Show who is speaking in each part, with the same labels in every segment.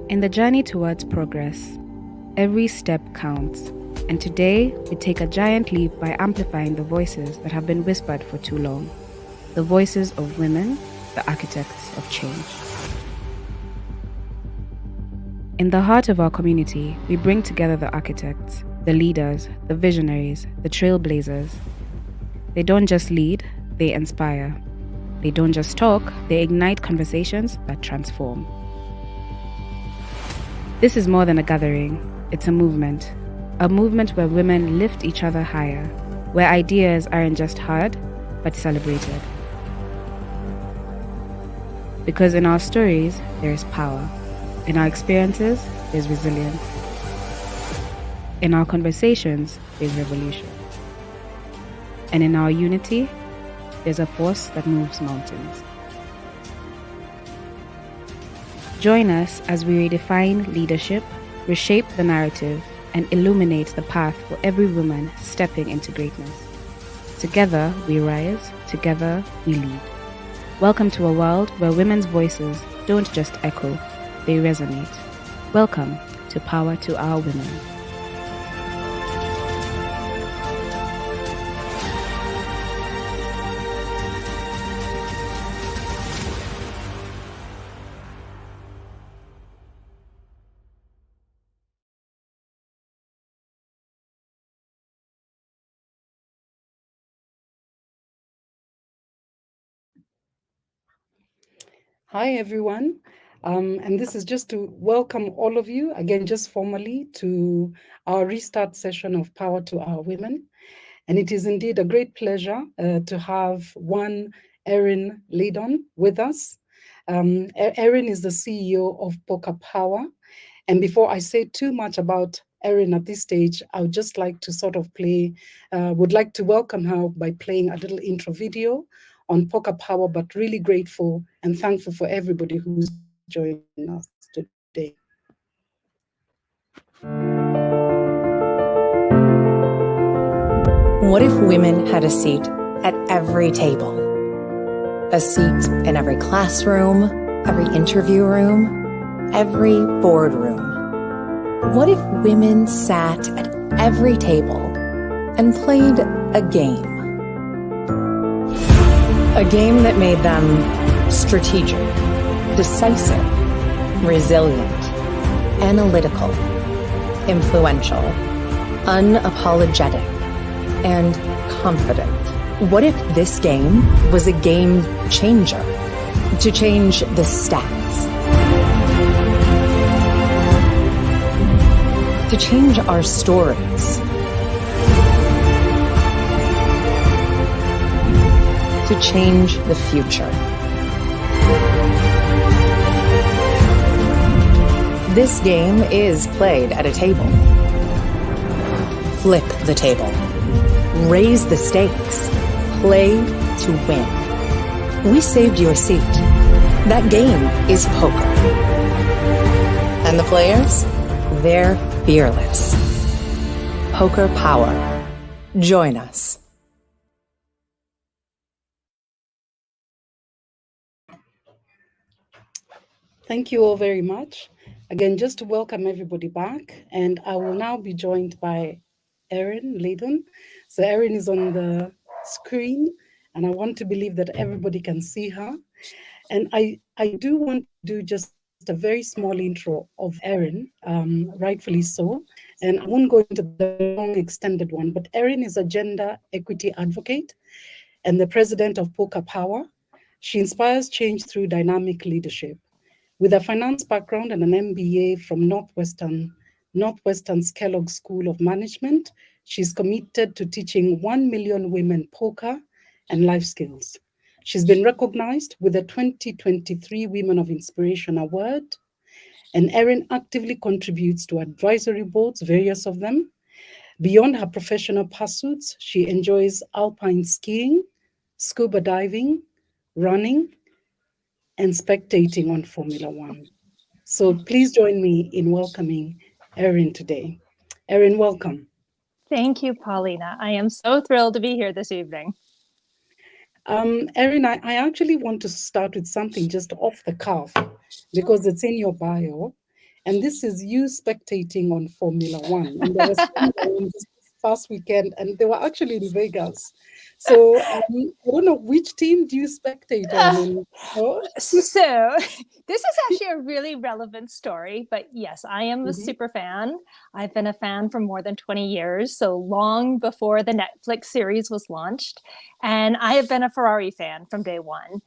Speaker 1: In the journey towards progress, every step counts, and today we take a giant leap by amplifying the voices that have been whispered for too long, the voices of women, the architects of change. In the heart of our community, we bring together the architects, the leaders, the visionaries, the trailblazers. They don't just lead, they inspire. They don't just talk, they ignite conversations that transform. This is more than a gathering, it's a movement where women lift each other higher, where ideas aren't just heard, but celebrated. Because in our stories, there is power. In our experiences, there's resilience. In our conversations, there's revolution. And in our unity, there's a force that moves mountains. Join us as we redefine leadership, reshape the narrative, and illuminate the path for every woman stepping into greatness. Together we rise, together we lead. Welcome to a world where women's voices don't just echo, they resonate. Welcome to Power to Our Women.
Speaker 2: Hi, everyone. And this is just to welcome all of you, again, just formally to our restart session of Power to Our Women. And it is indeed a great pleasure to have one Erin Lydon with us. Erin is the CEO of Power. And before I say too much about Erin at this stage, I would just like to sort of would like to welcome her by playing a little intro video on Power, but really grateful and thankful for everybody who's joining us today.
Speaker 3: What if women had a seat at every table? A seat in every classroom, every interview room, every boardroom. What if women sat at every table and played a game? A game that made them strategic, decisive, resilient, analytical, influential, unapologetic, and confident. What if this game was a game changer to change the stats? To change our stories? To change the future? This game is played at a table. Flip the table. Raise the stakes. Play to win. We saved your seat. That game is poker. And the players? They're fearless. Poker Power. Join us.
Speaker 2: Thank you all very much. Again, just to welcome everybody back. And I will now be joined by Erin Lydon. So Erin is on the screen, and I want to believe that everybody can see her. And I do want to do just a very small intro of Erin, rightfully so. And I won't go into the long extended one, but Erin is a gender equity advocate and the president of Power. She inspires change through dynamic leadership. With a finance background and an MBA from Northwestern's Kellogg School of Management, she's committed to teaching 1 million women poker and life skills. She's been recognized with the 2023 Women of Inspiration Award, and Erin actively contributes to advisory boards, various of them. Beyond her professional pursuits, she enjoys alpine skiing, scuba diving, running, and spectating on Formula One. So please join me in welcoming Erin today. Erin, welcome.
Speaker 4: Thank you, Paulina. I am so thrilled to be here this evening.
Speaker 2: Erin, I actually want to start with something just off the cuff because it's in your bio. and this is you spectating on Formula One. And there was Formula One this past weekend, and they were actually in Vegas. So I don't know, which team do you spectate on? And
Speaker 4: So this is actually a really relevant story, but yes, I am a
Speaker 2: Mhm.
Speaker 4: super fan. I've been a fan for more than 20 years, so long before the Netflix series was launched. And I have been a Ferrari fan from day one.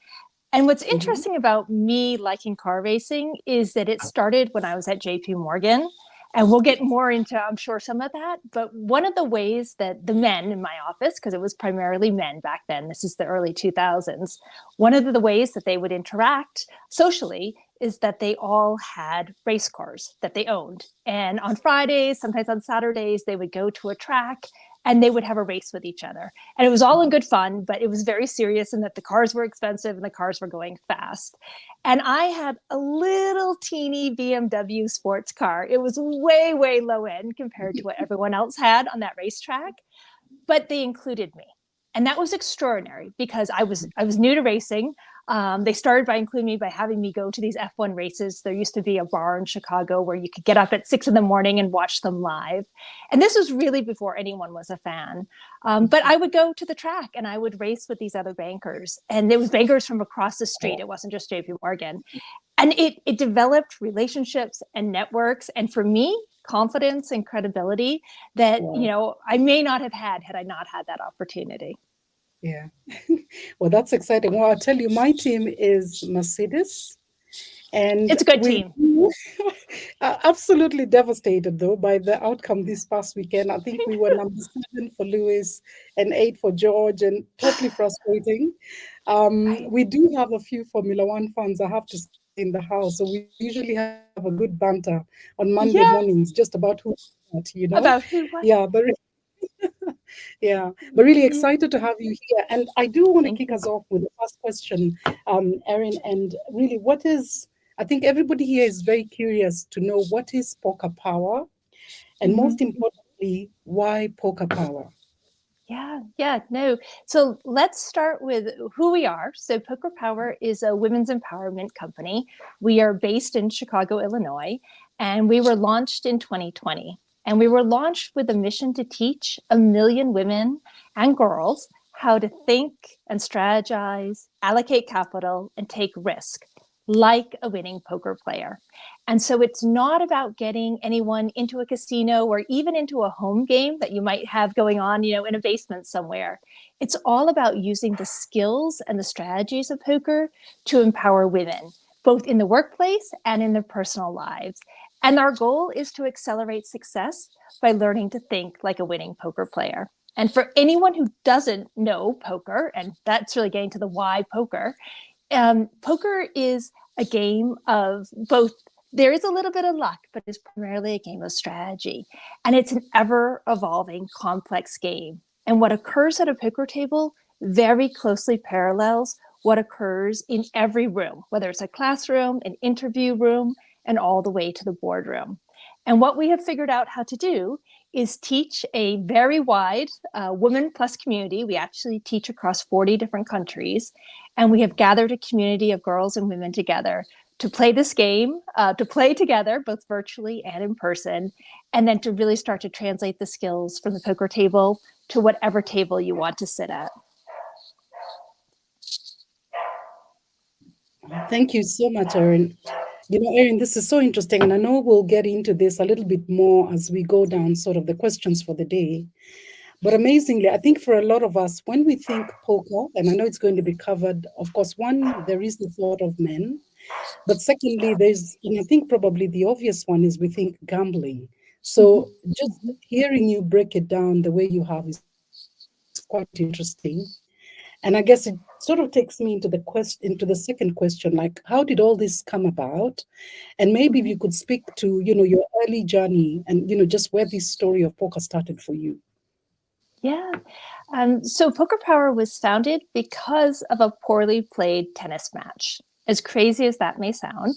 Speaker 4: And what's
Speaker 2: Mhm.
Speaker 4: interesting about me liking car racing is that it started when I was at JP Morgan. And we'll get more into, I'm sure, some of that. But one of the ways that the men in my office, because it was primarily men back then, this is the early 2000s, one of the ways that they would interact socially is that they all had race cars that they owned. And on Fridays, sometimes on Saturdays, they would go to a track and they would have a race with each other. And it was all in good fun, but it was very serious in that the cars were expensive and the cars were going fast. And I had a little teeny BMW sports car. It was way, way low end compared to what everyone else had on that racetrack, but they included me. And that was extraordinary because I was new to racing. They started by including me by having me go to these F1 races. There used to be a bar in Chicago where you could get up at 6 a.m. and watch them live. And this was really before anyone was a fan. But I would go to the track and I would race with these other bankers. And there was bankers from across the street. It wasn't just JP Morgan. And it developed relationships and networks. And for me, confidence and credibility that, I may not have had I not had that opportunity.
Speaker 2: Yeah. Well, that's exciting. Well, I'll tell you, my team is Mercedes. And
Speaker 4: it's a good team.
Speaker 2: Absolutely devastated, though, by the outcome this past weekend. I think we were number 7 for Lewis and 8 for George, and totally frustrating. We do have a few Formula One fans, I have to say, in the house. So we usually have a good banter on Monday mornings just about who,
Speaker 4: about who what?
Speaker 2: Yeah, but really excited to have you here. And I do want to kick us off with the first question, Erin. And really, I think everybody here is very curious to know what is poker power, and most importantly, why poker power?
Speaker 4: No. So let's start with who we are. So Poker Power is a women's empowerment company. We are based in Chicago, Illinois, and we were launched in 2020. And we were launched with a mission to teach 1 million women and girls how to think and strategize, allocate capital, and take risk like a winning poker player. And so it's not about getting anyone into a casino or even into a home game that you might have going on, in a basement somewhere. It's all about using the skills and the strategies of poker to empower women, both in the workplace and in their personal lives. And our goal is to accelerate success by learning to think like a winning poker player. And for anyone who doesn't know poker, and that's really getting to the why poker, poker is a game of both. There is a little bit of luck, but it's primarily a game of strategy. And it's an ever-evolving, complex game. And what occurs at a poker table very closely parallels what occurs in every room, whether it's a classroom, an interview room, and all the way to the boardroom. And what we have figured out how to do is teach a very wide women plus community. We actually teach across 40 different countries. And we have gathered a community of girls and women together to play this game, to play together, both virtually and in person, and then to really start to translate the skills from the poker table to whatever table you want to sit at.
Speaker 2: Thank you so much, Erin. Erin, this is so interesting, and I know we'll get into this a little bit more as we go down sort of the questions for the day. But amazingly, I think for a lot of us, when we think poker, and I know it's going to be covered, of course, one, there is the thought of men. But secondly, and I think probably the obvious one is we think gambling. So just hearing you break it down the way you have is quite interesting. And I guess it sort of takes me into the second question, like, how did all this come about? And maybe if you could speak to, your early journey and, just where this story of poker started for you.
Speaker 4: Yeah. So Poker Power was founded because of a poorly played tennis match, as crazy as that may sound.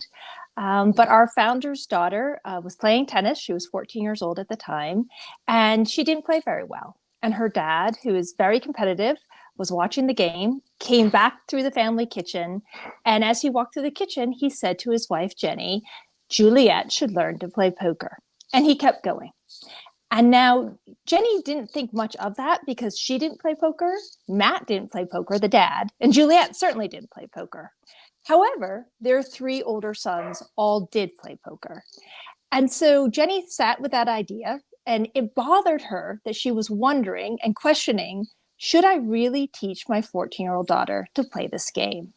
Speaker 4: But our founder's daughter was playing tennis. She was 14 years old at the time, and she didn't play very well. And her dad, who is very competitive, was watching the game, came back through the family kitchen. And as he walked through the kitchen, he said to his wife, Jenny, Juliet should learn to play poker. And he kept going. And now Jenny didn't think much of that because she didn't play poker. Matt didn't play poker, the dad, and Juliet certainly didn't play poker. However, their 3 older sons all did play poker. And so Jenny sat with that idea, and it bothered her that she was wondering and questioning, should I really teach my 14-year-old daughter to play this game?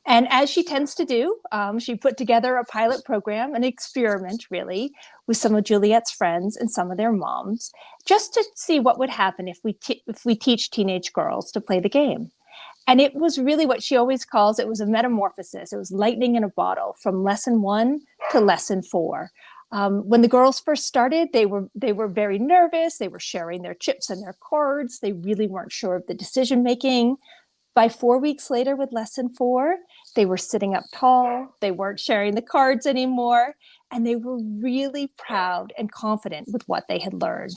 Speaker 4: And as she tends to do, she put together a pilot program, an experiment really, with some of Juliet's friends and some of their moms, just to see what would happen if we teach teenage girls to play the game. And it was really what she always calls, it was a metamorphosis. It was lightning in a bottle from lesson 1 to lesson 4. When the girls first started, they were very nervous. They were sharing their chips and their cards. They really weren't sure of the decision making. By 4 weeks later with lesson 4, they were sitting up tall. They weren't sharing the cards anymore. And they were really proud and confident with what they had learned.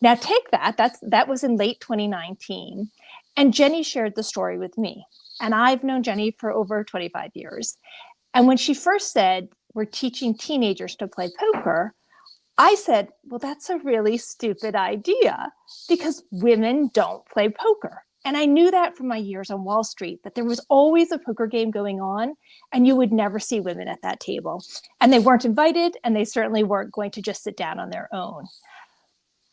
Speaker 4: Now take that. That was in late 2019. And Jenny shared the story with me. And I've known Jenny for over 25 years. And when she first said, we're teaching teenagers to play poker, I said, well, that's a really stupid idea because women don't play poker. And I knew that from my years on Wall Street, that there was always a poker game going on and you would never see women at that table. And they weren't invited, and they certainly weren't going to just sit down on their own.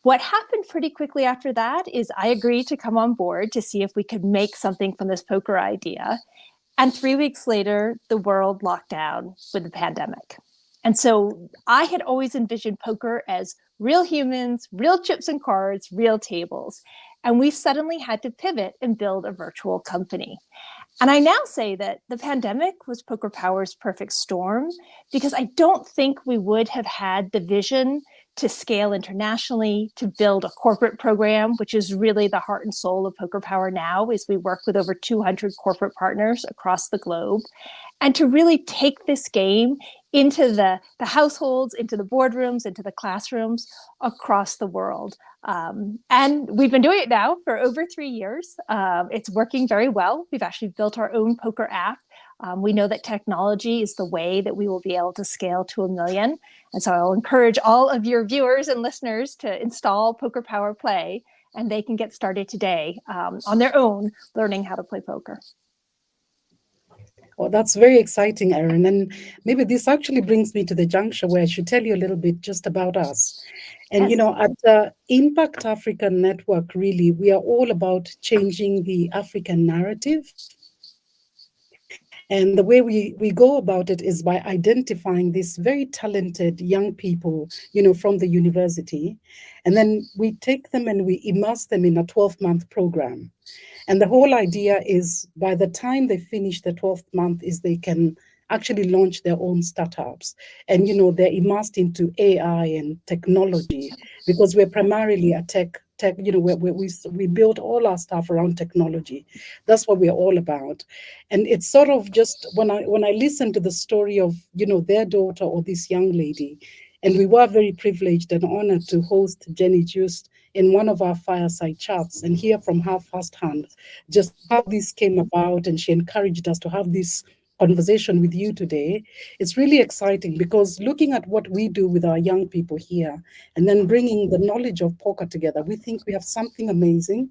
Speaker 4: What happened pretty quickly after that is I agreed to come on board to see if we could make something from this poker idea. And 3 weeks later, the world locked down with the pandemic. And so I had always envisioned poker as real humans, real chips and cards, real tables. And we suddenly had to pivot and build a virtual company. And I now say that the pandemic was Poker Power's perfect storm, because I don't think we would have had the vision to scale internationally, to build a corporate program, which is really the heart and soul of Poker Power now, is we work with over 200 corporate partners across the globe, and to really take this game into the households, into the boardrooms, into the classrooms across the world. And we've been doing it now for over 3 years. It's working very well. We've actually built our own poker app. We know that technology is the way that we will be able to scale to 1 million. And so I'll encourage all of your viewers and listeners to install Poker Power Play, and they can get started today on their own learning how to play poker.
Speaker 2: Well, that's very exciting, Erin. And maybe this actually brings me to the juncture where I should tell you a little bit just about us. And,
Speaker 4: Yes.
Speaker 2: At Impact Africa Network, really, we are all about changing the African narrative. And the way we go about it is by identifying these very talented young people, from the university. And then we take them and we immerse them in a 12-month program. And the whole idea is by the time they finish the 12th month is they can actually launch their own startups. And, they're immersed into AI and technology, because we're primarily a tech, we build all our stuff around technology. That's what we're all about. And it's sort of just when I listen to the story of, their daughter or this young lady, and we were very privileged and honored to host Jenny Just in one of our fireside chats and hear from her firsthand just how this came about. And she encouraged us to have this conversation with you today. It's really exciting because looking at what we do with our young people here and then bringing the knowledge of poker together, we think we have something amazing.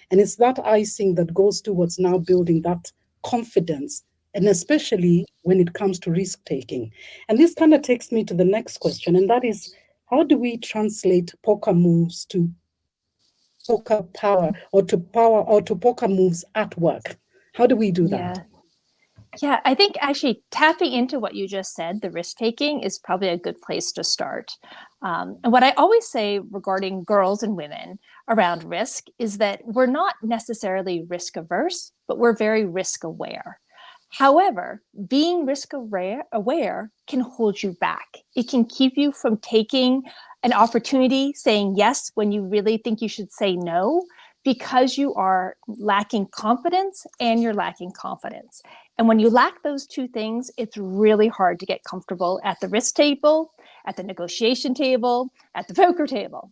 Speaker 2: And it's that icing that goes towards now building that confidence, and especially when it comes to risk taking. And this kind of takes me to the next question, and that is, how do we translate poker moves to poker power or to poker moves at work? How do we do that?
Speaker 4: Yeah, I think actually tapping into what you just said, the risk taking, is probably a good place to start. And what I always say regarding girls and women around risk is that we're not necessarily risk averse, but we're very risk aware. However, being risk aware can hold you back. It can keep you from taking an opportunity, saying yes when you really think you should say no, because you are lacking confidence and you're lacking confidence. And when you lack those two things, it's really hard to get comfortable at the risk table, at the negotiation table, at the poker table.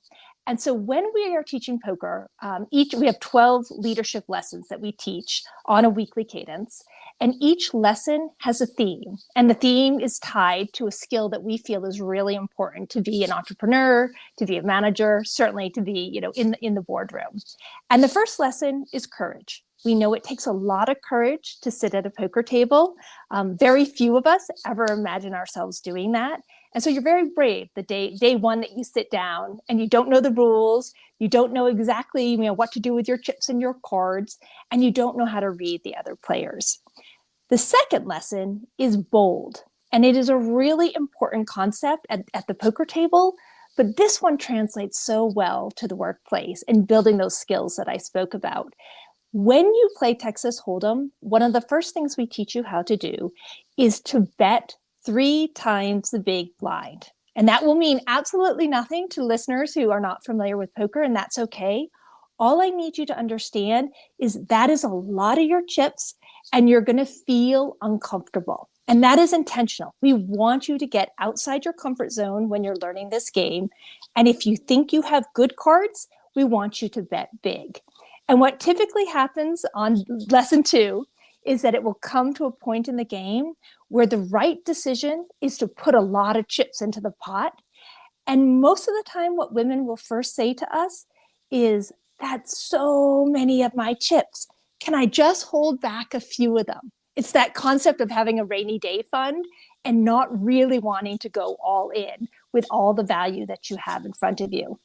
Speaker 4: And so when we are teaching poker, we have 12 leadership lessons that we teach on a weekly cadence. And each lesson has a theme. And the theme is tied to a skill that we feel is really important to be an entrepreneur, to be a manager, certainly to be, in the boardroom. And the first lesson is courage. We know it takes a lot of courage to sit at a poker table. Very few of us ever imagine ourselves doing that. And so you're very brave the day one that you sit down and you don't know the rules, you don't know exactly what to do with your chips and your cards, and you don't know how to read the other players. The second lesson is bold, and it is a really important concept at the poker table, but this one translates so well to the workplace and building those skills that I spoke about. When you play Texas Hold'em, one of the first things we teach you how to do is to bet 3 times the big blind. And that will mean absolutely nothing to listeners who are not familiar with poker, and that's okay. All I need you to understand is that is a lot of your chips, and you're going to feel uncomfortable. And that is intentional. We want you to get outside your comfort zone when you're learning this game. And if you think you have good cards, we want you to bet big. And what typically happens on lesson 2 is that it will come to a point in the game where the right decision is to put a lot of chips into the pot. And most of the time, what women will first say to us is, that's so many of my chips. Can I just hold back a few of them? It's that concept of having a rainy day fund and not really wanting to go all in with all the value that you have in front of you.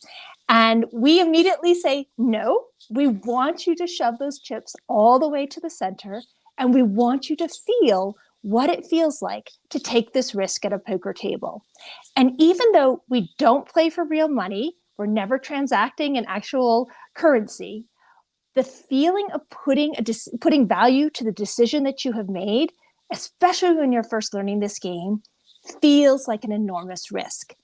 Speaker 4: And we immediately say, no, we want you to shove those chips all the way to the center. And we want you to feel what it feels like to take this risk at a poker table. And even though we don't play for real money, we're never transacting in actual currency, the feeling of putting value to the decision that you have made, especially when you're first learning this game, feels like an enormous risk.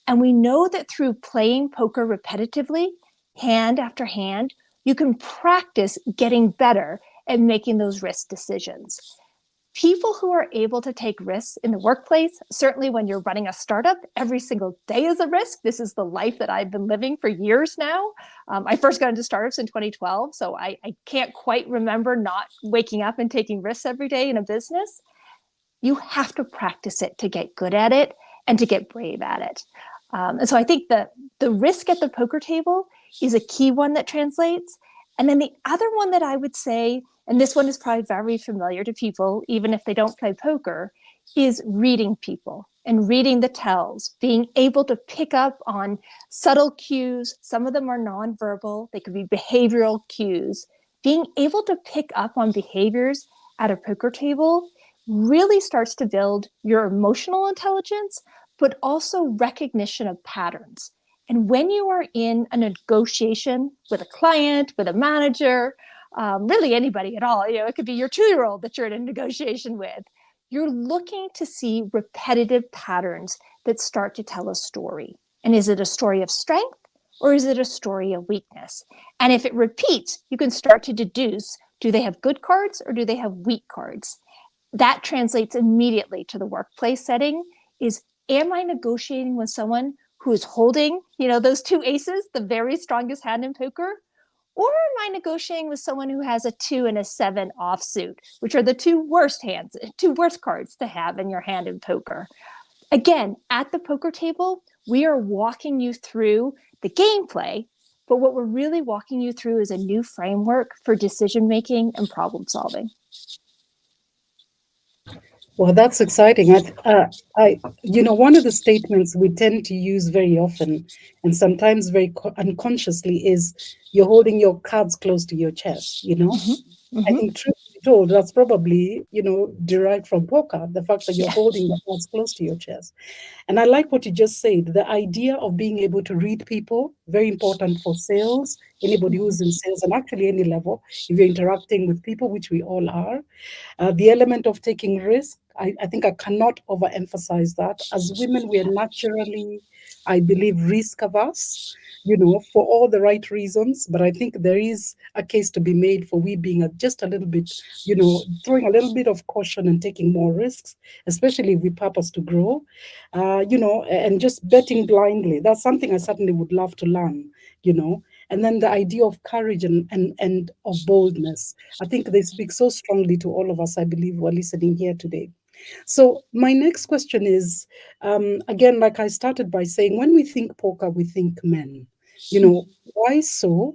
Speaker 4: And we know that through playing poker repetitively, hand after hand, you can practice getting better at making those risk decisions. People who are able to take risks in the workplace, certainly when you're running a startup, every single day is a risk. This is the life that I've been living for years now. I first got into startups in 2012, so I can't quite remember not waking up and taking risks every day in a business. You have to practice it to get good at it and to get brave at it. And so I think that the risk at the poker table is a key one that translates. And then the other one that I would say, and this one is probably very familiar to people, even if they don't play poker, is reading people and reading the tells, being able to pick up on subtle cues. Some of them are nonverbal. They could be behavioral cues. Being able to pick up on behaviors at a poker table really starts to build your emotional intelligence, but also recognition of patterns. And when you are in a negotiation with a client, with a manager, really anybody at all, it could be your 2-year-old that you're in a negotiation with, you're looking to see repetitive patterns that start to tell a story. And is it a story of strength or is it a story of weakness? And if it repeats, you can start to deduce, do they have good cards or do they have weak cards? That translates immediately to the workplace setting is, am I negotiating with someone who is holding, those 2 aces, the very strongest hand in poker? Or am I negotiating with someone who has a 2 and a 7 offsuit, which are the 2 worst cards to have in your hand in poker? Again, at the poker table, we are walking you through the gameplay, but what we're really walking you through is a new framework for decision-making and problem solving.
Speaker 2: Well, that's exciting. One of the statements we tend to use very often, and sometimes very unconsciously, is you're holding your cards close to your chest.
Speaker 4: Mm-hmm.
Speaker 2: I think, truth be told, that's probably derived from poker. The fact that you're holding the cards close to your chest. And I like what you just said. The idea of being able to read people, very important for sales. Anybody who's in sales, and actually any level, if you're interacting with people, which we all are. The element of taking risk, I think I cannot overemphasize that. As women, we are naturally, I believe, risk averse, for all the right reasons. But I think there is a case to be made for we being just a little bit, throwing a little bit of caution and taking more risks, especially if we purpose to grow, and just betting blindly. That's something I certainly would love to learn, and then the idea of courage and of boldness. I think they speak so strongly to all of us, I believe, who are listening here today. So my next question is, again, like I started by saying, when we think poker, we think men. Why so?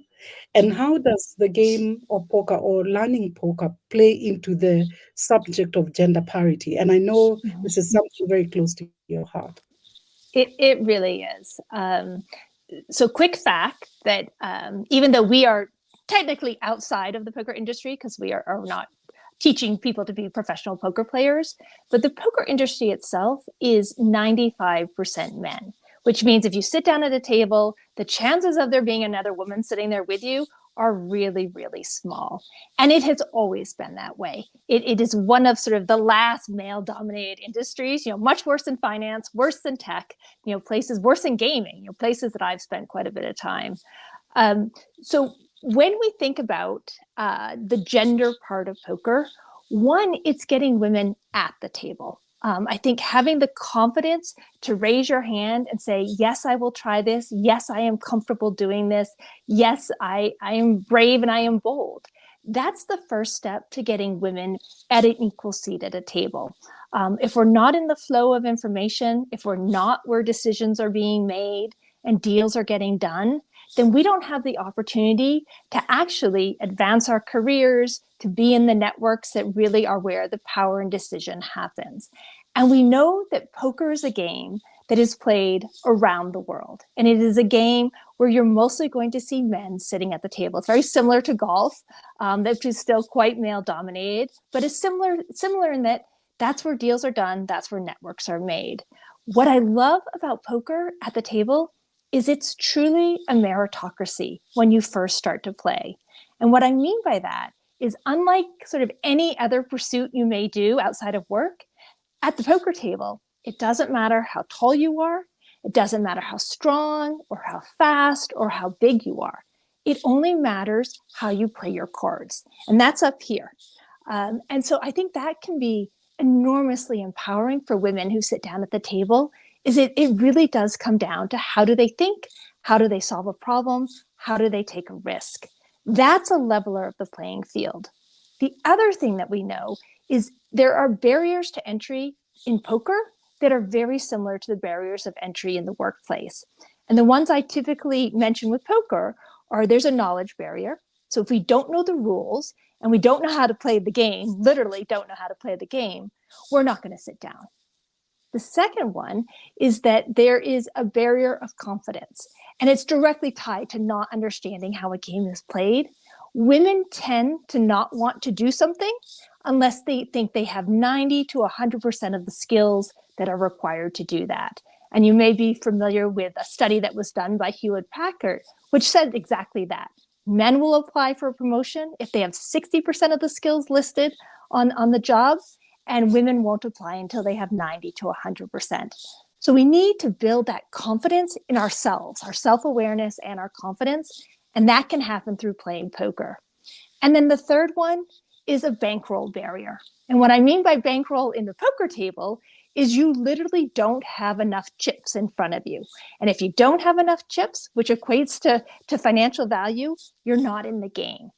Speaker 2: And how does the game of poker or learning poker play into the subject of gender parity? And I know this is something very close to your heart.
Speaker 4: It really is. So quick fact that even though we are technically outside of the poker industry, because we are not teaching people to be professional poker players, but the poker industry itself is 95% men, which means if you sit down at a table, the chances of there being another woman sitting there with you are really, really small. And it has always been that way. It is one of sort of the last male-dominated industries, much worse than finance, worse than tech, places worse than gaming, places that I've spent quite a bit of time. So when we think about the gender part of poker, one, it's getting women at the table. I think having the confidence to raise your hand and say, yes, I will try this. Yes, I am comfortable doing this. Yes, I am brave and I am bold. That's the first step to getting women at an equal seat at a table. If we're not in the flow of information, if we're not where decisions are being made and deals are getting done, then we don't have the opportunity to actually advance our careers, to be in the networks that really are where the power and decision happens. And we know that poker is a game that is played around the world. And it is a game where you're mostly going to see men sitting at the table. It's very similar to golf, that is still quite male dominated, but it's similar in that that's where deals are done. That's where networks are made. What I love about poker at the table is it's truly a meritocracy when you first start to play. And what I mean by that is, unlike sort of any other pursuit you may do outside of work, at the poker table, it doesn't matter how tall you are. It doesn't matter how strong or how fast or how big you are. It only matters how you play your cards. And that's up here. And so I think that can be enormously empowering for women who sit down at the table. It really does come down to, how do they think? How do they solve a problem? How do they take a risk? That's a leveler of the playing field. The other thing that we know is there are barriers to entry in poker that are very similar to the barriers of entry in the workplace. And the ones I typically mention with poker are, there's a knowledge barrier. So if we don't know the rules and we don't know how to play the game, literally don't know how to play the game, we're not going to sit down. The second one is that there is a barrier of confidence, and it's directly tied to not understanding how a game is played. Women tend to not want to do something unless they think they have 90 to 100% of the skills that are required to do that. And you may be familiar with a study that was done by Hewlett-Packard, which said exactly that. Men will apply for a promotion if they have 60% of the skills listed on the job, and women won't apply until they have 90 to 100%. So we need to build that confidence in ourselves, our self-awareness and our confidence, and that can happen through playing poker. And then the third one is a bankroll barrier. And what I mean by bankroll in the poker table is you literally don't have enough chips in front of you. And if you don't have enough chips, which equates to financial value, you're not in the game.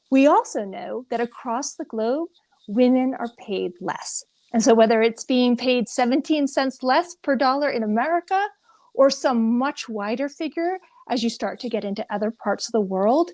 Speaker 4: We also know that across the globe, women are paid less. And so whether it's being paid 17 cents less per dollar in America or some much wider figure as you start to get into other parts of the world,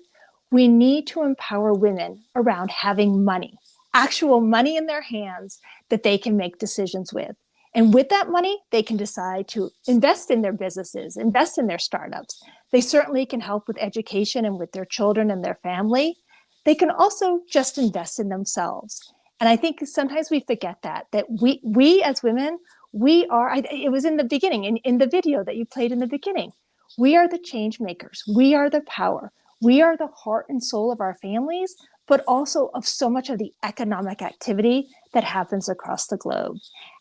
Speaker 4: we need to empower women around having money, actual money in their hands that they can make decisions with. And with that money, they can decide to invest in their businesses, invest in their startups. They certainly can help with education and with their children and their family. They can also just invest in themselves. And I think sometimes we forget that we as women, it was in the beginning, in the video that you played in the beginning, we are the change makers. We are the power. We are the heart and soul of our families, but also of so much of the economic activity that happens across the globe.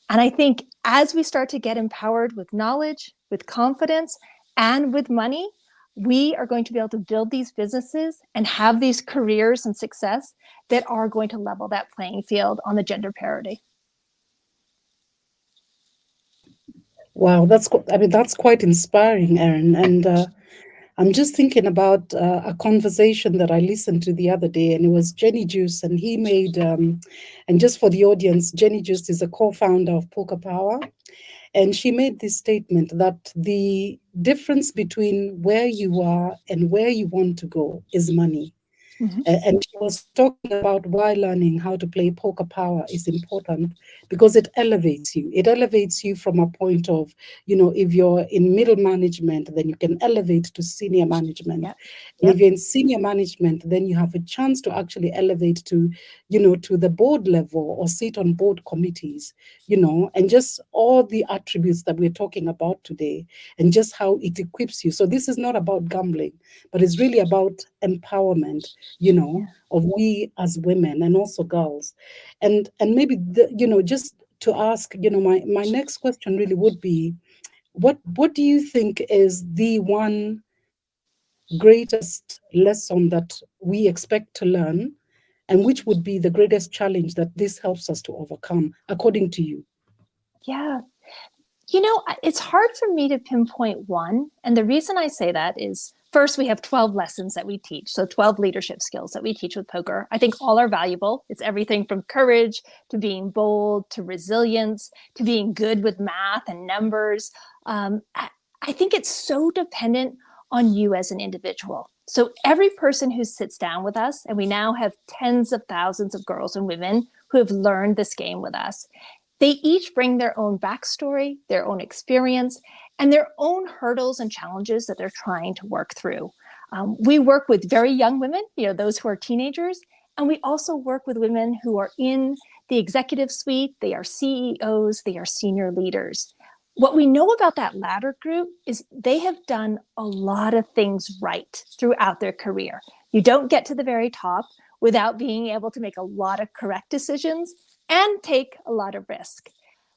Speaker 4: And I think as we start to get empowered with knowledge, with confidence, and with money, we are going to be able to build these businesses and have these careers and success that are going to level that playing field on the gender parity.
Speaker 2: Wow, that's quite inspiring, Erin. And I'm just thinking about a conversation that I listened to the other day, and it was Jenny Juice, and he made, and just for the audience, Jenny Juice is a co-founder of Poker Power, and she made this statement that the difference between where you are and where you want to go is money. And she was talking about why learning how to play poker power is important, because it elevates you. It elevates you from a point of, if you're in middle management, then you can elevate to senior management.
Speaker 4: Yep.
Speaker 2: And
Speaker 4: Yep.
Speaker 2: if you're in senior management, then you have a chance to actually elevate to, to the board level or sit on board committees, and just all the attributes that we're talking about today and just how it equips you. So this is not about gambling, but it's really about empowerment,
Speaker 4: Yeah.
Speaker 2: of we as women and also girls. And maybe, just to ask, my next question really would be, what do you think is the one greatest lesson that we expect to learn, and which would be the greatest challenge that this helps us to overcome, according to you?
Speaker 4: Yeah. It's hard for me to pinpoint one. And the reason I say that is, first, we have 12 lessons that we teach. So 12 leadership skills that we teach with poker. I think all are valuable. It's everything from courage to being bold to resilience to being good with math and numbers. I think it's so dependent on you as an individual. So every person who sits down with us, and we now have tens of thousands of girls and women who have learned this game with us, they each bring their own backstory, their own experience, and their own hurdles and challenges that they're trying to work through. We work with very young women, those who are teenagers, and we also work with women who are in the executive suite. They are CEOs, they are senior leaders. What we know about that latter group is they have done a lot of things right throughout their career. You don't get to the very top without being able to make a lot of correct decisions and take a lot of risk.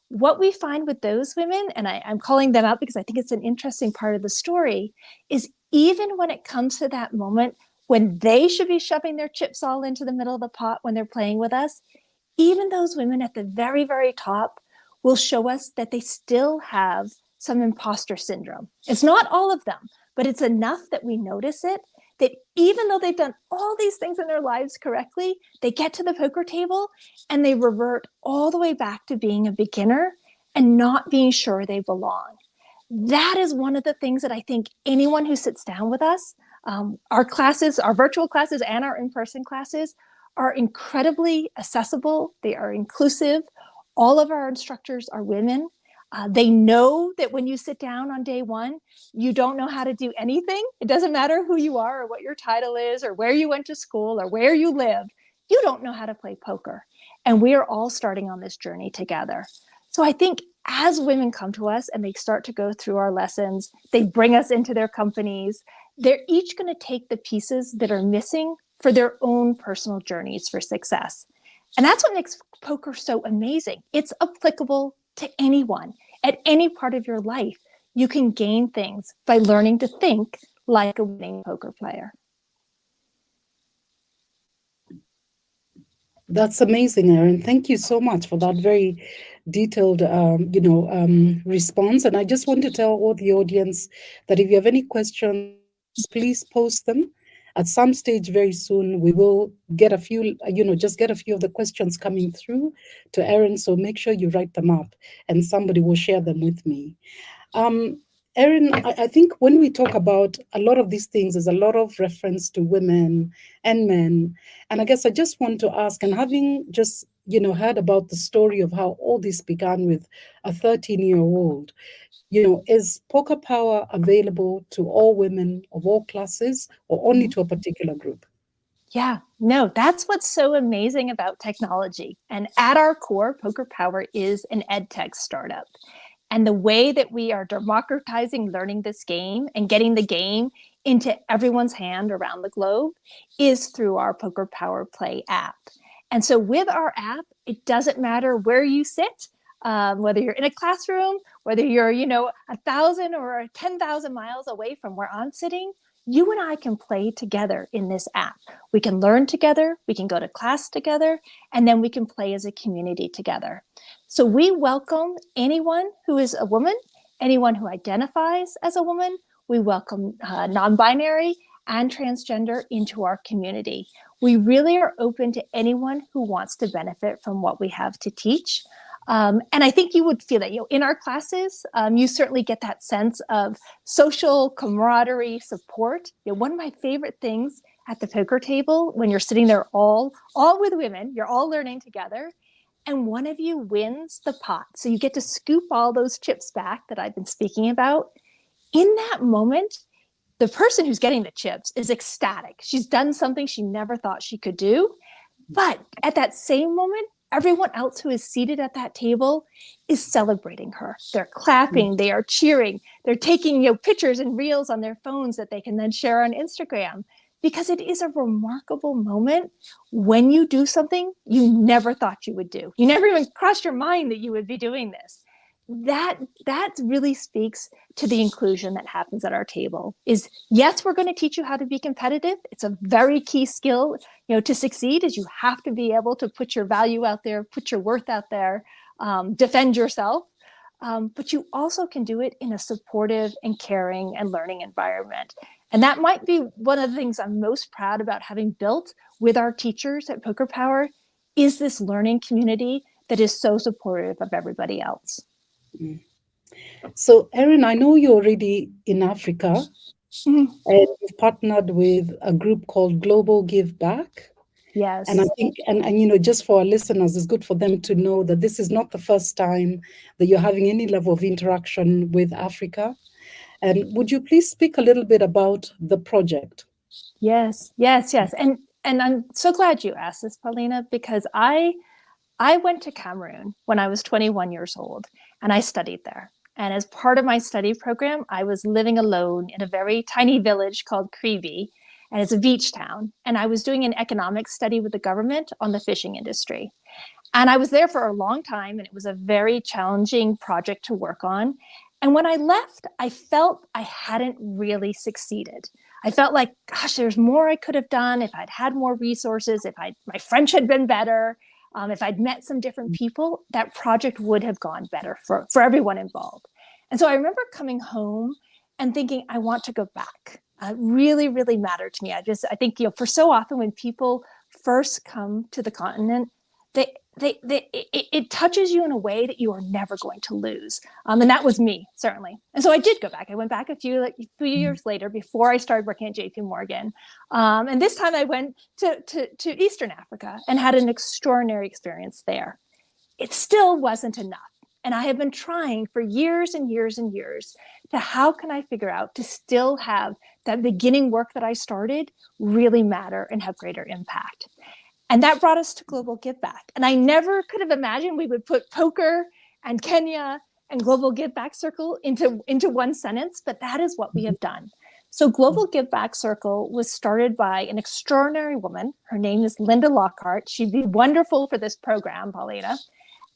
Speaker 4: What we find with those women, and I'm calling them out because I think it's an interesting part of the story, is even when it comes to that moment when they should be shoving their chips all into the middle of the pot when they're playing with us, even those women at the very, very top will show us that they still have some imposter syndrome. It's not all of them, but it's enough that we notice it, that even though they've done all these things in their lives correctly, they get to the poker table and they revert all the way back to being a beginner and not being sure they belong. That is one of the things that I think anyone who sits down with us, our classes, our virtual classes and our in-person classes, are incredibly accessible. They are inclusive. All of our instructors are women. They know that when you sit down on day one, you don't know how to do anything. It doesn't matter who you are or what your title is or where you went to school or where you live. You don't know how to play poker. And we are all starting on this journey together. So I think as women come to us and they start to go through our lessons, they bring us into their companies, they're each going to take the pieces that are missing for their own personal journeys for success. And that's what makes poker so amazing. It's applicable to anyone at any part of your life. You can gain things by learning to think like a winning poker player.
Speaker 2: That's amazing, Erin. Thank you so much for that very detailed, response. And I just want to tell all the audience that if you have any questions, please post them. At some stage very soon, we will get a few, just get a few of the questions coming through to Erin. So make sure you write them up and somebody will share them with me. Erin, I think when we talk about a lot of these things, there's a lot of reference to women and men. And I guess I just want to ask, and having just, heard about the story of how all this began with a 13-year-old, is Poker Power available to all women of all classes or only to a particular group?
Speaker 4: Yeah, no, that's what's so amazing about technology. And at our core, Poker Power is an ed tech startup. And the way that we are democratizing learning this game and getting the game into everyone's hand around the globe is through our Poker Power Play app. And so with our app, it doesn't matter where you sit, whether you're in a classroom, whether you're, 1,000 or 10,000 miles away from where I'm sitting, you and I can play together in this app. We can learn together, we can go to class together, and then we can play as a community together. So we welcome anyone who is a woman, anyone who identifies as a woman. We welcome non-binary and transgender into our community. We really are open to anyone who wants to benefit from what we have to teach. And I think you would feel that, in our classes, you certainly get that sense of social camaraderie, support. One of my favorite things at the poker table, when you're sitting there all with women, you're all learning together, and one of you wins the pot. So you get to scoop all those chips back that I've been speaking about. In that moment, the person who's getting the chips is ecstatic. She's done something she never thought she could do. But at that same moment, everyone else who is seated at that table is celebrating her. They're clapping, they are cheering, they're taking pictures and reels on their phones that they can then share on Instagram, because it is a remarkable moment when you do something you never thought you would do. You never even crossed your mind that you would be doing this. That really speaks to the inclusion that happens at our table. Is yes, we're going to teach you how to be competitive. It's a very key skill, to succeed, is you have to be able to put your value out there, put your worth out there, defend yourself. But you also can do it in a supportive and caring and learning environment. And that might be one of the things I'm most proud about having built with our teachers at Poker Power, is this learning community that is so supportive of everybody else.
Speaker 2: So, Erin, I know you're already in Africa, and you've partnered with a group called Global Give Back.
Speaker 4: Yes.
Speaker 2: And I think, and just for our listeners, it's good for them to know that this is not the first time that you're having any level of interaction with Africa. And would you please speak a little bit about the project?
Speaker 4: Yes. And I'm so glad you asked this, Paulina, because I went to Cameroon when I was 21 years old, and I studied there. And as part of my study program, I was living alone in a very tiny village called Krivi, and it's a beach town. And I was doing an economic study with the government on the fishing industry. And I was there for a long time, and it was a very challenging project to work on. And when I left, I felt I hadn't really succeeded. I felt like, gosh, there's more I could have done if I'd had more resources, if my French had been better. If I'd met some different people, that project would have gone better for everyone involved. And so I remember coming home and thinking, I want to go back. It really, really mattered to me. I think, for so often when people first come to the continent, it touches you in a way that you are never going to lose. And that was me, certainly. And so I did go back. I went back a few years later, before I started working at JP Morgan. And this time I went to Eastern Africa and had an extraordinary experience there. It still wasn't enough. And I have been trying for years and years and years to how can I figure out to still have that beginning work that I started really matter and have greater impact. And that brought us to Global Give Back. And I never could have imagined we would put poker and Kenya and Global Give Back Circle into one sentence, but that is what we have done. So Global Give Back Circle was started by an extraordinary woman. Her name is Linda Lockhart. She'd be wonderful for this program, Paulina.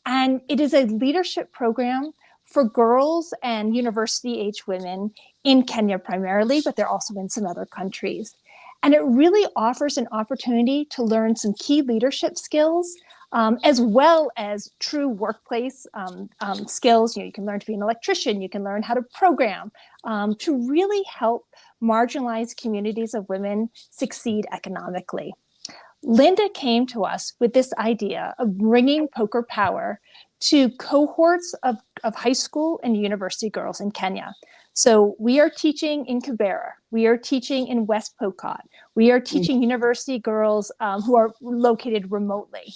Speaker 4: And it is a leadership program for girls and university-age women in Kenya primarily, but they're also in some other countries. And it really offers an opportunity to learn some key leadership skills, as well as true workplace skills. You can learn to be an electrician, you can learn how to program, to really help marginalized communities of women succeed economically. Linda came to us with this idea of bringing Poker Power to cohorts of high school and university girls in Kenya. So we are teaching in Kibera, we are teaching in West Pokot, we are teaching university girls who are located remotely.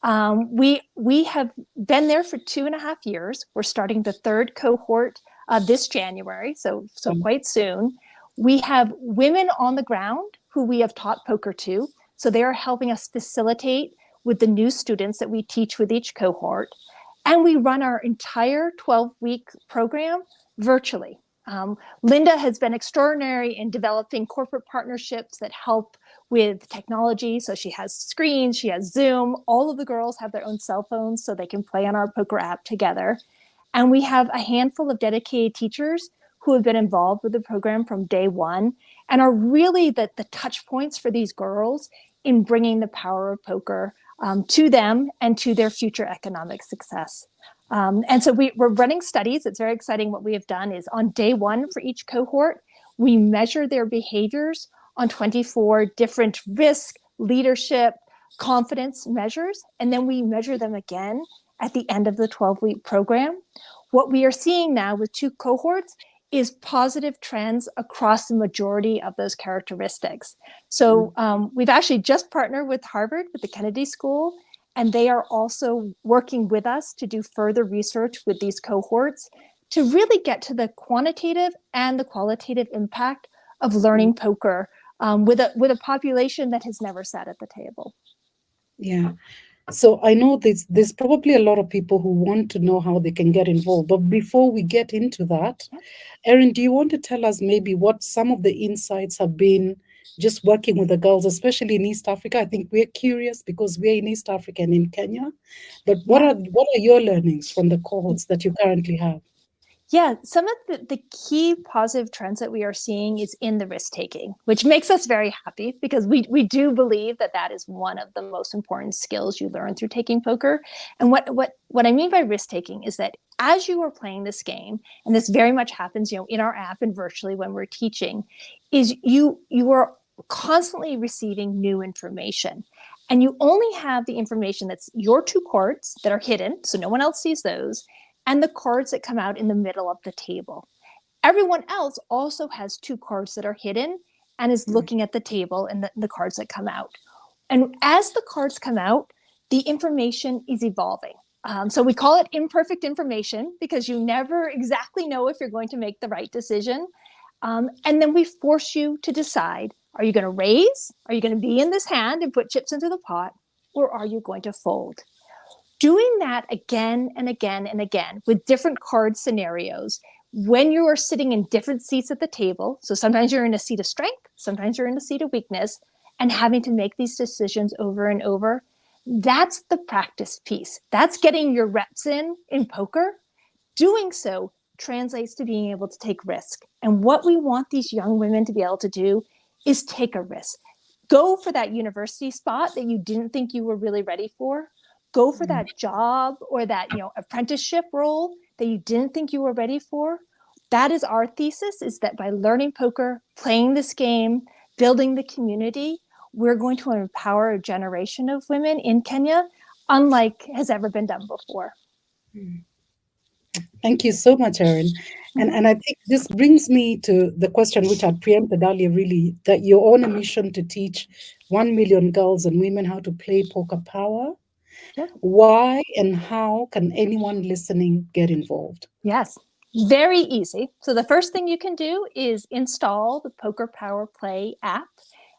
Speaker 4: We have been there for 2.5 years. We're starting the third cohort this January, so quite soon. We have women on the ground who we have taught poker to. So they are helping us facilitate with the new students that we teach with each cohort. And we run our entire 12-week program virtually. Linda has been extraordinary in developing corporate partnerships that help with technology. So she has screens, she has Zoom. All of the girls have their own cell phones so they can play on our poker app together. And we have a handful of dedicated teachers who have been involved with the program from day one and are really the touch points for these girls in bringing the power of poker to them and to their future economic success. And so we're running studies. It's very exciting. What we have done is on day one for each cohort, We measure their behaviors on 24 different risk, leadership, confidence measures, and then we measure them again at the end of the 12-week program. What we are seeing now with 2 cohorts is positive trends across the majority of those characteristics. So we've actually just partnered with Harvard, with the Kennedy School, and they are also working with us to do further research with these cohorts to really get to the quantitative and the qualitative impact of learning poker with a population that has never sat at the table.
Speaker 2: Yeah. So I know there's probably a lot of people who want to know how they can get involved. But before we get into that, Erin, do you want to tell us maybe what some of the insights have been just working with the girls, especially in East Africa? I think we're curious because we're in East Africa and in Kenya. But what are your learnings from the cohorts that you currently have?
Speaker 4: Yeah, some of the key positive trends that we are seeing is in the risk taking, which makes us very happy because we do believe that that is one of the most important skills you learn through taking poker. And what I mean by risk taking is that as you are playing this game, and this very much happens, in our app and virtually when we're teaching, is you are constantly receiving new information. And you only have the information that's your 2 cards that are hidden, so no one else sees those, and the cards that come out in the middle of the table. Everyone else also has 2 cards that are hidden and is looking at the table and the cards that come out. And as the cards come out, the information is evolving. So we call it imperfect information because you never exactly know if you're going to make the right decision. And then we force you to decide, are you going to raise? Are you going to be in this hand and put chips into the pot? Or are you going to fold? Doing that again and again and again with different card scenarios when you are sitting in different seats at the table. So sometimes you're in a seat of strength, sometimes you're in a seat of weakness, and having to make these decisions over and over. That's the practice piece. That's getting your reps in poker. Doing so translates to being able to take risk. And what we want these young women to be able to do is take a risk. Go for that university spot that you didn't think you were really ready for. Go for that job or that apprenticeship role that you didn't think you were ready for. That is our thesis, is that by learning poker, playing this game, building the community, we're going to empower a generation of women in Kenya unlike has ever been done before.
Speaker 2: Thank you so much, Erin. And I think this brings me to the question which I preempted earlier, really, that you're on a mission to teach 1 million girls and women how to play poker power.
Speaker 4: Yep.
Speaker 2: Why and how can anyone listening get involved?
Speaker 4: Yes, very easy. So the first thing you can do is install the Poker Power Play app.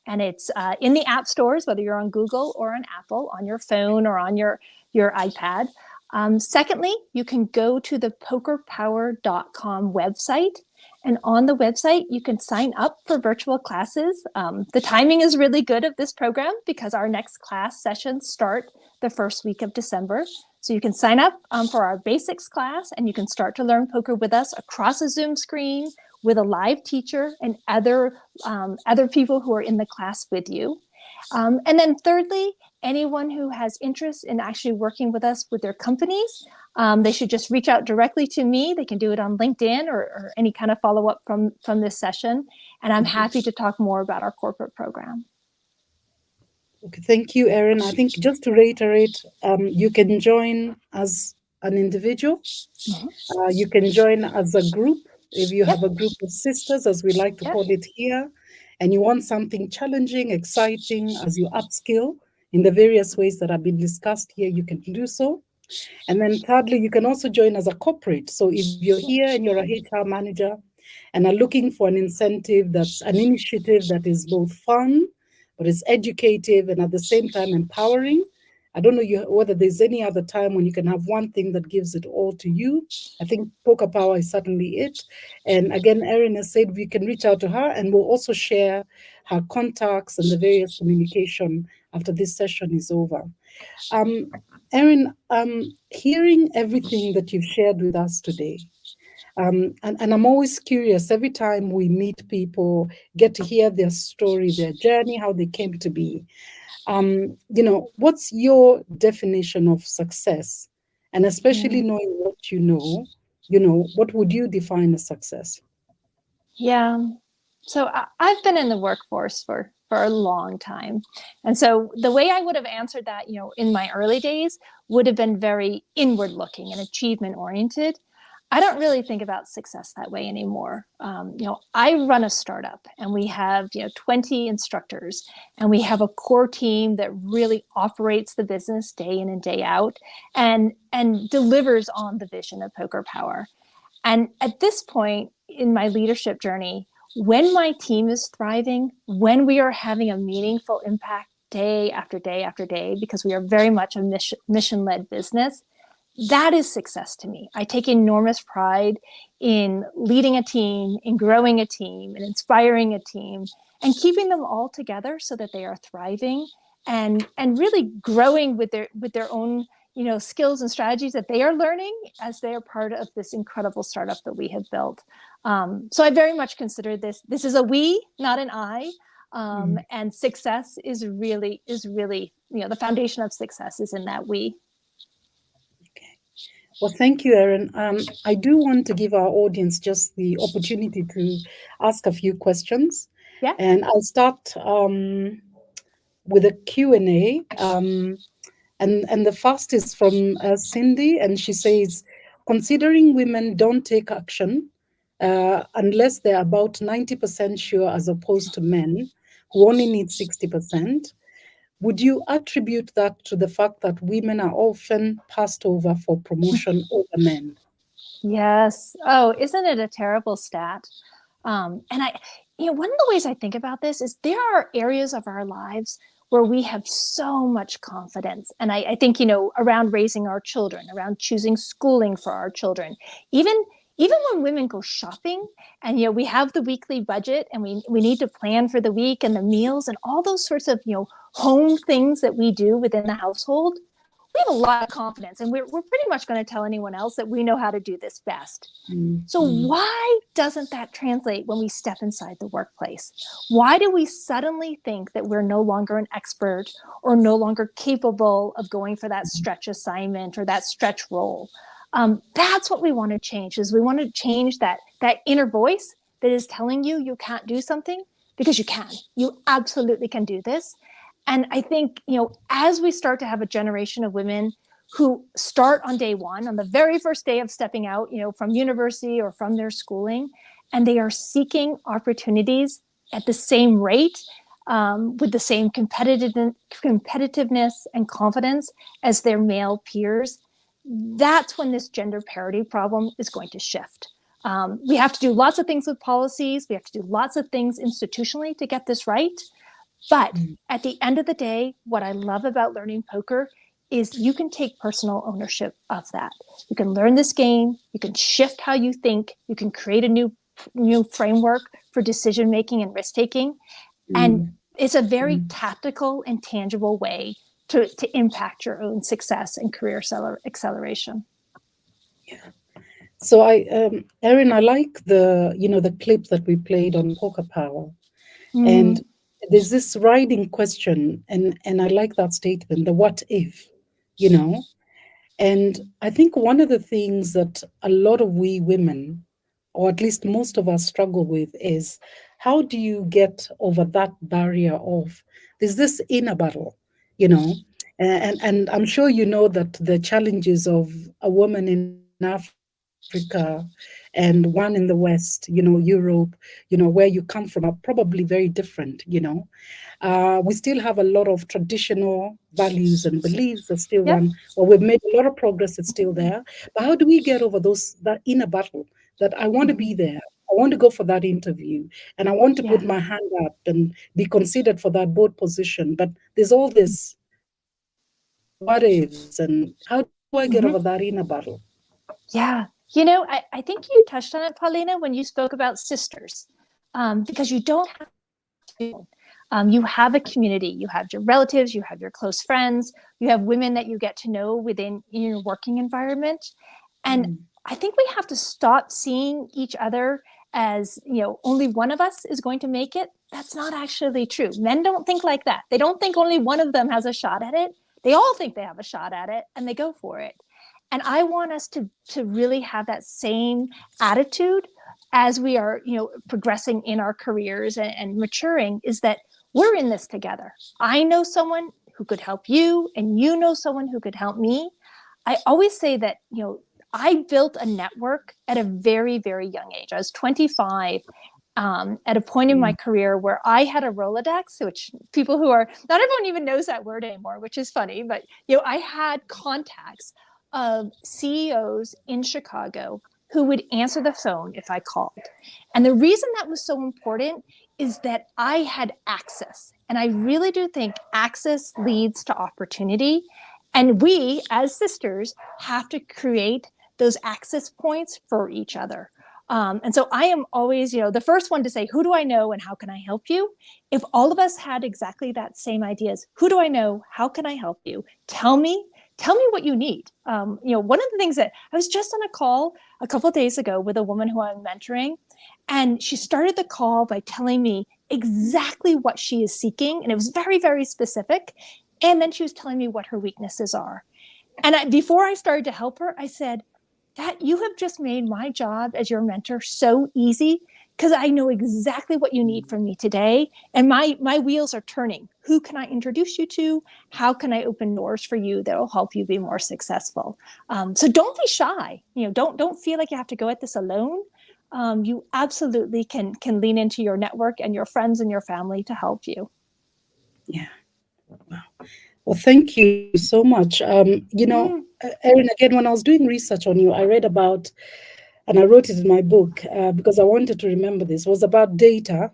Speaker 4: And it's in the app stores, whether you're on Google or on Apple, on your phone or on your iPad. Secondly, you can go to the pokerpower.com website. And on the website, you can sign up for virtual classes. The timing is really good of this program because our next class sessions start the first week of December. So you can sign up for our basics class and you can start to learn poker with us across a Zoom screen with a live teacher and other people who are in the class with you. And then thirdly, anyone who has interest in actually working with us with their companies, they should just reach out directly to me. They can do it on LinkedIn or any kind of follow-up from this session. And I'm happy to talk more about our corporate program.
Speaker 2: Okay, thank you, Erin. I think just to reiterate, you can join as an individual. You can join as a group. If you have a group of sisters, as we like to call it here, and you want something challenging, exciting, as you upskill in the various ways that have been discussed here, you can do so. And then thirdly, you can also join as a corporate. So if you're here and you're a HR manager and are looking for an incentive, that's an initiative that is both fun, but is educative and at the same time empowering. I don't know whether there's any other time when you can have one thing that gives it all to you. I think Poker Power is certainly it. And again, Erin has said we can reach out to her and we'll also share her contacts and the various communication after this session is over. Erin, hearing everything that you've shared with us today, and I'm always curious every time we meet people, get to hear their story, their journey, how they came to be. What's your definition of success? And especially knowing what you know, what would you define as success?
Speaker 4: Yeah. So I've been in the workforce for a long time. And so the way I would have answered that, in my early days would have been very inward looking and achievement oriented. I don't really think about success that way anymore. I run a startup and we have, 20 instructors, and we have a core team that really operates the business day in and day out and delivers on the vision of Poker Power. And at this point in my leadership journey, when my team is thriving, when we are having a meaningful impact day after day after day, because we are very much a mission-led business, that is success to me. I take enormous pride in leading a team, in growing a team, and inspiring a team, and keeping them all together so that they are thriving and really growing with their own skills and strategies that they are learning as they are part of this incredible startup that we have built. So I very much consider this is a we, not an I. And success is really, the foundation of success is in that we.
Speaker 2: Well, thank you, Erin. I do want to give our audience just the opportunity to ask a few questions.
Speaker 4: Yeah.
Speaker 2: And I'll start with a Q&A. And the first is from Cindy, and she says, considering women don't take action unless they're about 90% sure, as opposed to men who only need 60%, would you attribute that to the fact that women are often passed over for promotion over men?
Speaker 4: Yes. Oh, isn't it a terrible stat? And one of the ways I think about this is there are areas of our lives where we have so much confidence. And I think, around raising our children, around choosing schooling for our children, even when women go shopping and, we have the weekly budget and we need to plan for the week and the meals and all those sorts of, home things that we do within the household, we have a lot of confidence, and we're pretty much going to tell anyone else that we know how to do this best. So why doesn't that translate when we step inside the workplace? Why do we suddenly think that we're no longer an expert or no longer capable of going for that stretch assignment or that stretch role? That's what we want to change. Is we want to change that inner voice that is telling you can't do something, because you can. You absolutely can do this. And I think, as we start to have a generation of women who start on day one, on the very first day of stepping out, from university or from their schooling, and they are seeking opportunities at the same rate, with the same competitiveness and confidence as their male peers, that's when this gender parity problem is going to shift. We have to do lots of things with policies. We have to do lots of things institutionally to get this right. But at the end of the day, what I love about learning poker is you can take personal ownership of that. You can learn this game. You can shift how you think. You can create a new framework for decision making and risk taking. And it's a very tactical and tangible way to impact your own success and career acceleration.
Speaker 2: Yeah. So Erin, I like the clip that we played on Poker Power, and there's this riding question, and I like that statement, the what if, and I think one of the things that a lot of we women, or at least most of us, struggle with is, how do you get over that barrier of, there's this inner battle, and I'm sure you know that the challenges of a woman in Africa and one in the West, Europe, where you come from, are probably very different. We still have a lot of traditional values and beliefs that still run. Well, we've made a lot of progress, it's still there. But how do we get over that inner battle that I want to be there? I want to go for that interview, and I want to put my hand up and be considered for that board position. But there's all this what ifs, and how do I get over that inner battle?
Speaker 4: Yeah. I think you touched on it, Paulina, when you spoke about sisters, because you don't have to. You have a community, you have your relatives, you have your close friends, you have women that you get to know within your working environment. And I think we have to stop seeing each other as, only one of us is going to make it. That's not actually true. Men don't think like that. They don't think only one of them has a shot at it. They all think they have a shot at it, and they go for it. And I want us to really have that same attitude as we are, progressing in our careers and maturing, is that we're in this together. I know someone who could help you, and you know someone who could help me. I always say that, I built a network at a very, very young age. I was 25 at a point in my career where I had a Rolodex, which people who are, not everyone even knows that word anymore, which is funny, but I had contacts of CEOs in Chicago who would answer the phone if I called. And the reason that was so important is that I had access. And I really do think access leads to opportunity. And we, as sisters, have to create those access points for each other. And so I am always, the first one to say, who do I know and how can I help you? If all of us had exactly that same ideas, who do I know? How can I help you? Tell me what you need. One of the things that I was just on a call a couple of days ago with a woman who I'm mentoring, and she started the call by telling me exactly what she is seeking. And it was very, very specific. And then she was telling me what her weaknesses are. And before I started to help her, I said, that you have just made my job as your mentor so easy, because I know exactly what you need from me today. And my wheels are turning. Who can I introduce you to? How can I open doors for you that will help you be more successful? So don't be shy. Don't feel like you have to go at this alone. You absolutely can lean into your network and your friends and your family to help you.
Speaker 2: Yeah. Wow. Well, thank you so much. Erin, again, when I was doing research on you, I read about, and I wrote it in my book because I wanted to remember this, was about data.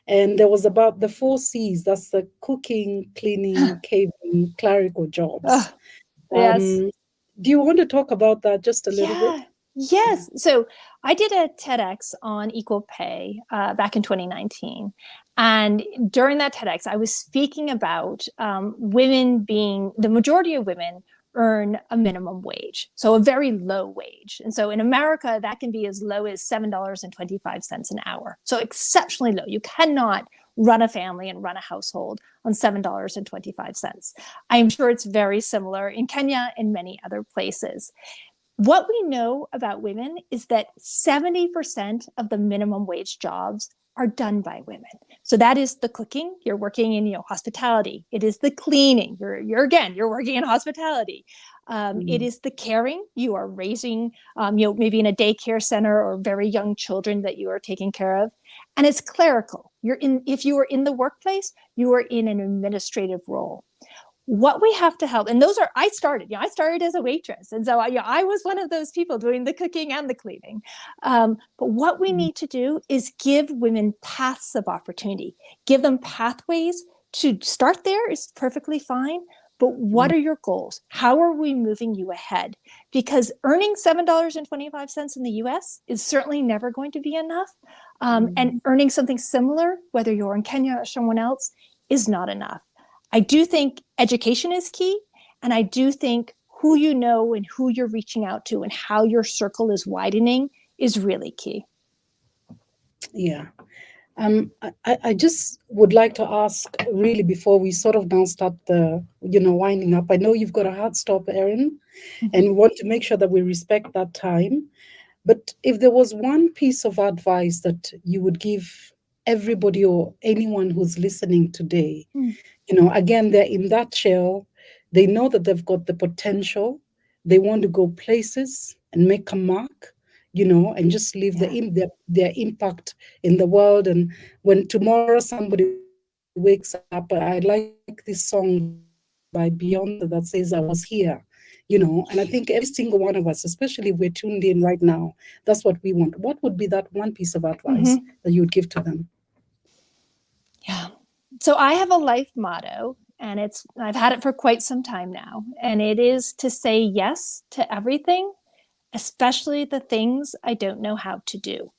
Speaker 2: And there was about the 4 C's. That's the cooking, cleaning, caving, clerical jobs.
Speaker 4: Yes.
Speaker 2: Do you want to talk about that just a little bit?
Speaker 4: Yes. So I did a TEDx on equal pay back in 2019. And during that TEDx, I was speaking about women being, the majority of women earn a minimum wage, so a very low wage. And so in America, that can be as low as $7.25 an hour. So exceptionally low. You cannot run a family and run a household on $7.25. I'm sure it's very similar in Kenya and many other places. What we know about women is that 70% of the minimum wage jobs are done by women. So that is the cooking. You're working in, hospitality. It is the cleaning. You're working in hospitality. It is the caring. You are raising, maybe in a daycare center or very young children that you are taking care of. And it's clerical. If you are in the workplace, you are in an administrative role. What we have to help, and I started as a waitress. And so I was one of those people doing the cooking and the cleaning. But what we need to do is give women paths of opportunity, give them pathways to start there is perfectly fine. But what are your goals? How are we moving you ahead? Because earning $7.25 in the US is certainly never going to be enough. And earning something similar, whether you're in Kenya or someone else, is not enough. I do think education is key. And I do think who you know and who you're reaching out to and how your circle is widening is really key.
Speaker 2: Yeah. I just would like to ask, really, before we sort of now start the, winding up. I know you've got a hard stop, Erin, and we want to make sure that we respect that time. But if there was one piece of advice that you would give everybody or anyone who's listening today, again, they're in that shell, they know that they've got the potential, they want to go places and make a mark, and just leave their impact in the world. And when tomorrow somebody wakes up, I like this song by Beyonce that says, I was here, and I think every single one of us, especially if we're tuned in right now, that's what we want. What would be that one piece of advice that you would give to them?
Speaker 4: Yeah. So I have a life motto, and I've had it for quite some time now, and it is to say yes to everything, especially the things I don't know how to do.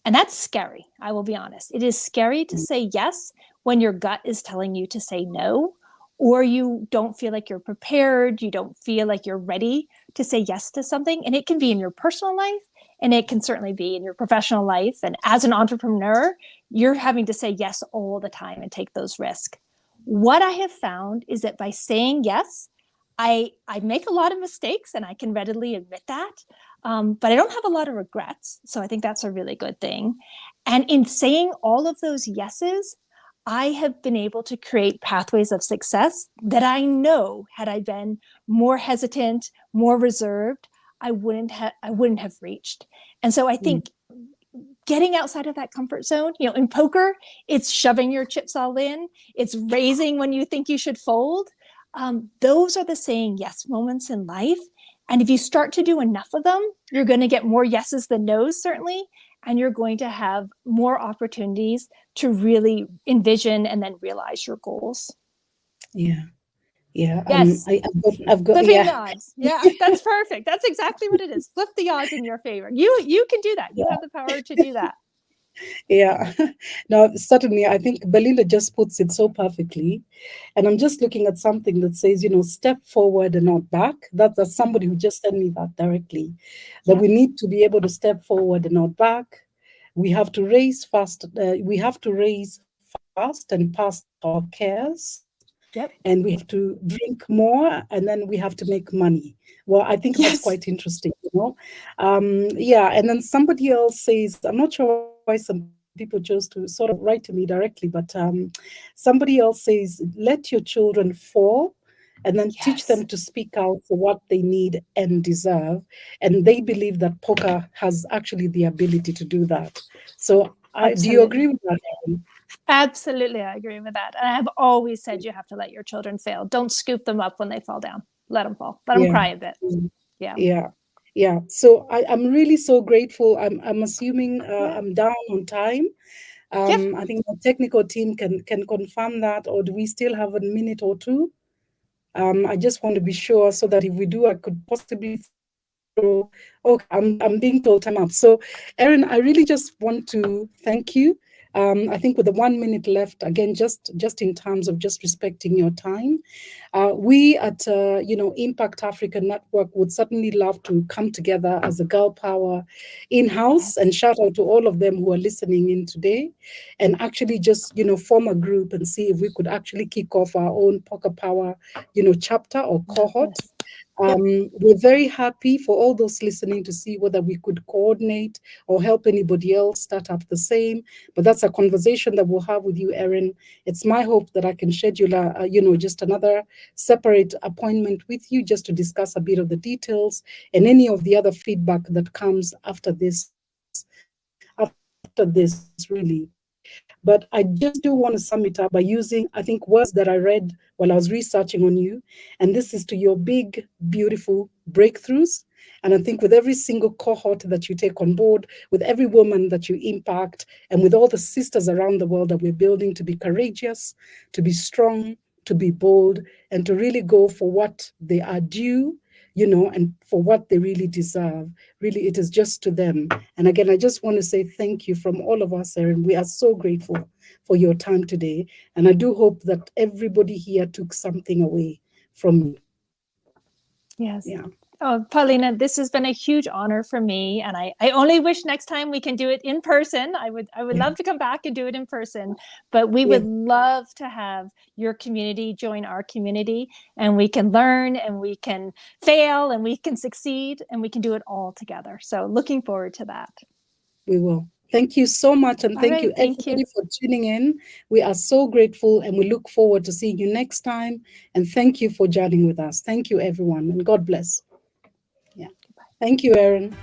Speaker 4: And that's scary. I will be honest. It is scary to say yes when your gut is telling you to say no, or you don't feel like you're prepared. You don't feel like you're ready to say yes to something. And it can be in your personal life, and it can certainly be in your professional life. And as an entrepreneur, you're having to say yes all the time and take those risks. What I have found is that by saying yes, I make a lot of mistakes, and I can readily admit that. But I don't have a lot of regrets. So I think that's a really good thing. And in saying all of those yeses, I have been able to create pathways of success that I know, had I been more hesitant, more reserved, I wouldn't have reached. And so I think getting outside of that comfort zone, in poker, it's shoving your chips all in, it's raising when you think you should fold. Those are the saying yes moments in life. And if you start to do enough of them, you're going to get more yeses than nos, certainly. And you're going to have more opportunities to really envision and then realize your goals.
Speaker 2: Yeah. Yeah.
Speaker 4: Yes.
Speaker 2: I've got
Speaker 4: Flipping
Speaker 2: yeah.
Speaker 4: the odds. Yeah, that's perfect. That's exactly what it is. Flip the odds in your favor. You can do that. You have the power to do that.
Speaker 2: Yeah. Now, certainly, I think Belinda just puts it so perfectly. And I'm just looking at something that says, step forward and not back. That's somebody who just sent me that directly. That we need to be able to step forward and not back. We have to raise fast. We have to raise fast and past our cares.
Speaker 4: Yep.
Speaker 2: And we have to drink more, and then we have to make money. Well, I think that's quite interesting, Yeah, and then somebody else says, I'm not sure why some people chose to sort of write to me directly, but somebody else says, let your children fall and then teach them to speak out for what they need and deserve. And they believe that poker has actually the ability to do that. So do you agree with that, Erin?
Speaker 4: Absolutely, I agree with that. And I have always said you have to let your children fail. Don't scoop them up when they fall down. Let them fall. Let them cry a bit.
Speaker 2: Yeah. So I'm really so grateful. I'm assuming I'm down on time. I think the technical team can confirm that, or do we still have a minute or two? I just want to be sure so that if we do, I could possibly throw. Okay, I'm being told time up. So, Erin, I really just want to thank you. I think with the 1 minute left, again, just in terms of just respecting your time, we at Impact Africa Network would certainly love to come together as a girl power in-house, and shout out to all of them who are listening in today, and actually just form a group and see if we could actually kick off our own poker power chapter or cohort. We're very happy for all those listening to see whether we could coordinate or help anybody else start up the same. But that's a conversation that we'll have with you, Erin. It's my hope that I can schedule just another separate appointment with you just to discuss a bit of the details and any of the other feedback that comes after this really. But I just do want to sum it up by using, I think, words that I read while I was researching on you. And this is to your big, beautiful breakthroughs. And I think with every single cohort that you take on board, with every woman that you impact, and with all the sisters around the world that we're building to be courageous, to be strong, to be bold, and to really go for what they are due, and for what they really deserve. Really, it is just to them. And again, I just want to say thank you from all of us, Erin. We are so grateful for your time today. And I do hope that everybody here took something away from you.
Speaker 4: Yes.
Speaker 2: Yeah.
Speaker 4: Oh, Paulina, this has been a huge honor for me. And I only wish next time we can do it in person. I would love to come back and do it in person, but we would love to have your community join our community, and we can learn and we can fail and we can succeed and we can do it all together. So looking forward to that.
Speaker 2: We will. Thank you so much. And thank you everybody for tuning in. We are so grateful and we look forward to seeing you next time. And thank you for joining with us. Thank you, everyone. And God bless. Yeah. Thank you, Erin.